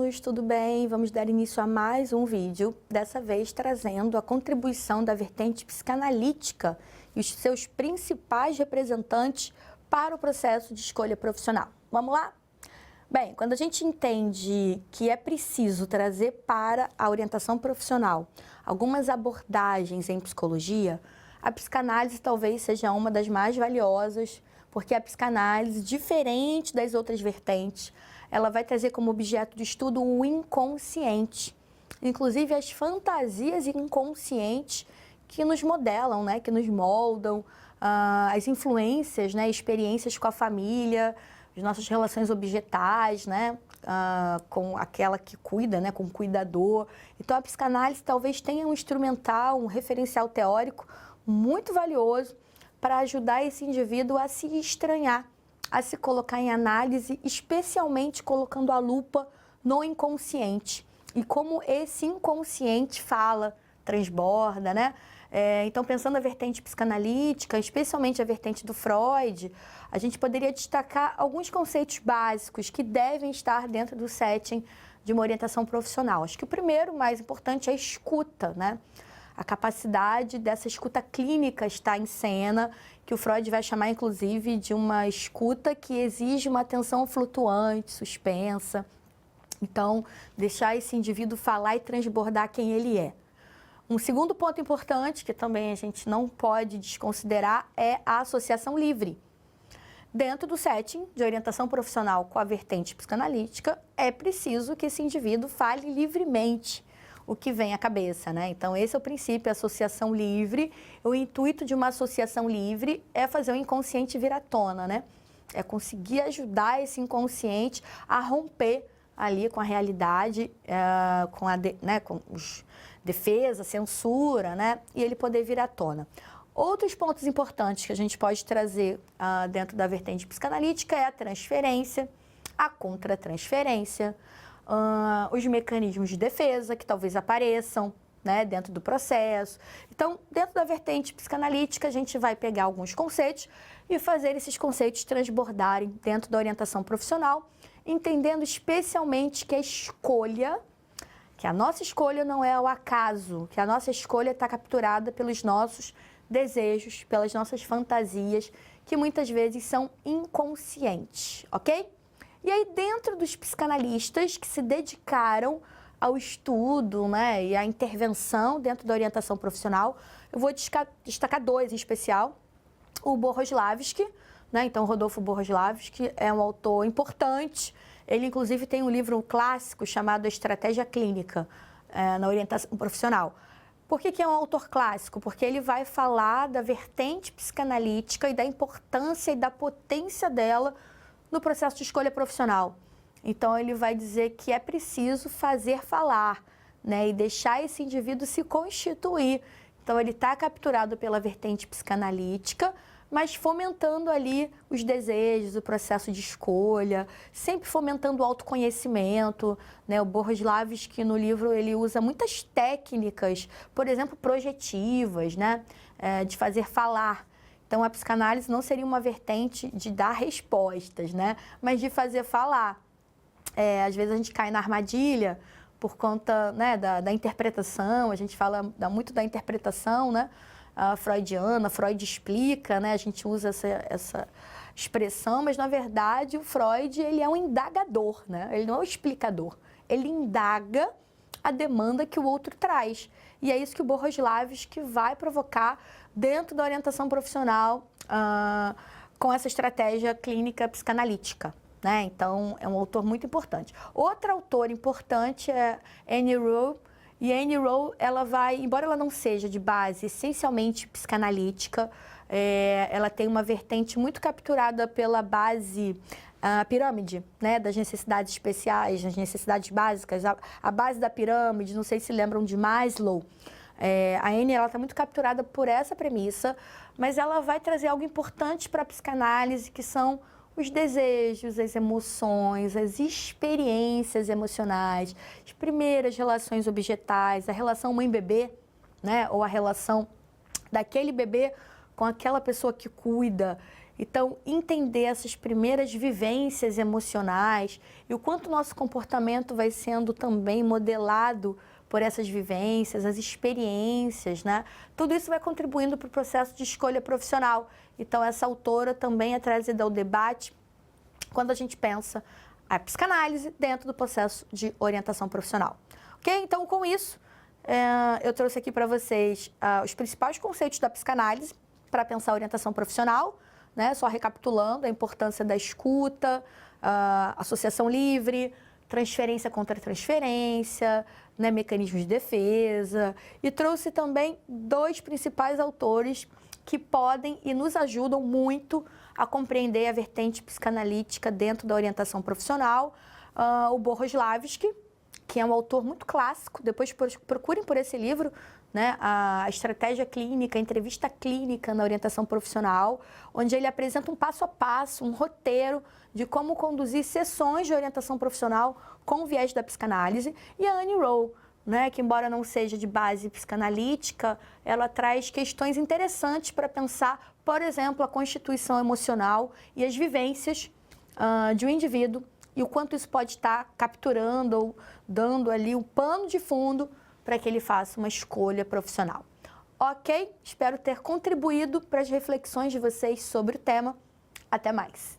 alunos, tudo bem? Vamos dar início a mais um vídeo, dessa vez trazendo a contribuição da vertente psicanalítica e os seus principais representantes para o processo de escolha profissional. Vamos lá? Bem, quando a gente entende que é preciso trazer para a orientação profissional algumas abordagens em psicologia, a psicanálise talvez seja uma das mais valiosas, porque a psicanálise, diferente das outras vertentes, ela vai trazer como objeto de estudo o inconsciente, inclusive as fantasias inconscientes que nos modelam, né, que nos moldam, as influências, né, experiências com a família, as nossas relações objetais, né, com aquela que cuida, né, com o cuidador. Então, a psicanálise talvez tenha um instrumental, um referencial teórico muito valioso para ajudar esse indivíduo a se estranhar, a se colocar em análise, especialmente colocando a lupa no inconsciente. E como esse inconsciente fala, transborda, né? Então, pensando na vertente psicanalítica, especialmente a vertente do Freud, a gente poderia destacar alguns conceitos básicos que devem estar dentro do setting de uma orientação profissional. Acho que o primeiro, mais importante, é a escuta, né? A capacidade dessa escuta clínica está em cena, que o Freud vai chamar, inclusive, de uma escuta que exige uma atenção flutuante, suspensa. Então, deixar esse indivíduo falar e transbordar quem ele é. Um segundo ponto importante, que também a gente não pode desconsiderar, é a associação livre. Dentro do setting de orientação profissional com a vertente psicanalítica, é preciso que esse indivíduo fale livremente o que vem à cabeça, né? Então, esse é o princípio, a associação livre. O intuito de uma associação livre é fazer o inconsciente vir à tona, né? É conseguir ajudar esse inconsciente a romper ali com a realidade, com os defesa, censura, né? E ele poder vir à tona. Outros pontos importantes que a gente pode trazer dentro da vertente psicanalítica é a transferência, a contratransferência, os mecanismos de defesa que talvez apareçam, né, dentro do processo. Então, dentro da vertente psicanalítica, a gente vai pegar alguns conceitos e fazer esses conceitos transbordarem dentro da orientação profissional, entendendo especialmente que a nossa escolha não é ao acaso, que a nossa escolha está capturada pelos nossos desejos, pelas nossas fantasias, que muitas vezes são inconscientes, ok? E aí, dentro dos psicanalistas que se dedicaram ao estudo, né, e à intervenção dentro da orientação profissional, eu vou destacar dois em especial. O Bohoslavsky, né, então Rodolfo Bohoslavsky é um autor importante. Ele, inclusive, tem um livro clássico chamado Estratégia Clínica na orientação profissional. Por que é um autor clássico? Porque ele vai falar da vertente psicanalítica e da importância e da potência dela no processo de escolha profissional. Então, ele vai dizer que é preciso fazer falar, né, e deixar esse indivíduo se constituir. Então, ele está capturado pela vertente psicanalítica, mas fomentando ali os desejos, o processo de escolha, sempre fomentando o autoconhecimento, né? O Bohoslavsky, no livro, ele usa muitas técnicas, por exemplo, projetivas, né, de fazer falar. Então, a psicanálise não seria uma vertente de dar respostas, né, mas de fazer falar. Às vezes a gente cai na armadilha por conta, né, da interpretação, a gente fala muito da interpretação, né, freudiana, Freud explica, né, a gente usa essa expressão, mas na verdade o Freud, ele é um indagador, né, ele não é um explicador, ele indaga a demanda que o outro traz. E é isso que o Bohoslavsky vai provocar dentro da orientação profissional com essa estratégia clínica psicanalítica, né? Então, é um autor muito importante. Outra autora importante é Annie Rowe. E a Annie Rowe, ela vai, embora ela não seja de base essencialmente psicanalítica, ela tem uma vertente muito capturada pela base pirâmide, né, das necessidades especiais, das necessidades básicas, a base da pirâmide, não sei se lembram de Maslow. A Annie, ela está muito capturada por essa premissa, mas ela vai trazer algo importante para a psicanálise, que são os desejos, as emoções, as experiências emocionais, as primeiras relações objetais, a relação mãe-bebê, né, ou a relação daquele bebê com aquela pessoa que cuida. Então, entender essas primeiras vivências emocionais e o quanto o nosso comportamento vai sendo também modelado por essas vivências, as experiências, né? Tudo isso vai contribuindo para o processo de escolha profissional. Então, essa autora também é trazida ao debate quando a gente pensa a psicanálise dentro do processo de orientação profissional. Ok? Então, com isso, eu trouxe aqui para vocês os principais conceitos da psicanálise para pensar a orientação profissional, né? Só recapitulando a importância da escuta, associação livre, transferência contra transferência, né? Mecanismos de defesa, e trouxe também 2 principais autores que podem e nos ajudam muito a compreender a vertente psicanalítica dentro da orientação profissional. O Bohoslavsky, que é um autor muito clássico, depois procurem por esse livro, né, a estratégia clínica, a entrevista clínica na orientação profissional, onde ele apresenta um passo a passo, um roteiro de como conduzir sessões de orientação profissional com o viés da psicanálise. E a Annie Rowe, né, que embora não seja de base psicanalítica, ela traz questões interessantes para pensar, por exemplo, a constituição emocional e as vivências de um indivíduo e o quanto isso pode estar capturando ou dando ali um pano de fundo para que ele faça uma escolha profissional. Ok? Espero ter contribuído para as reflexões de vocês sobre o tema. Até mais!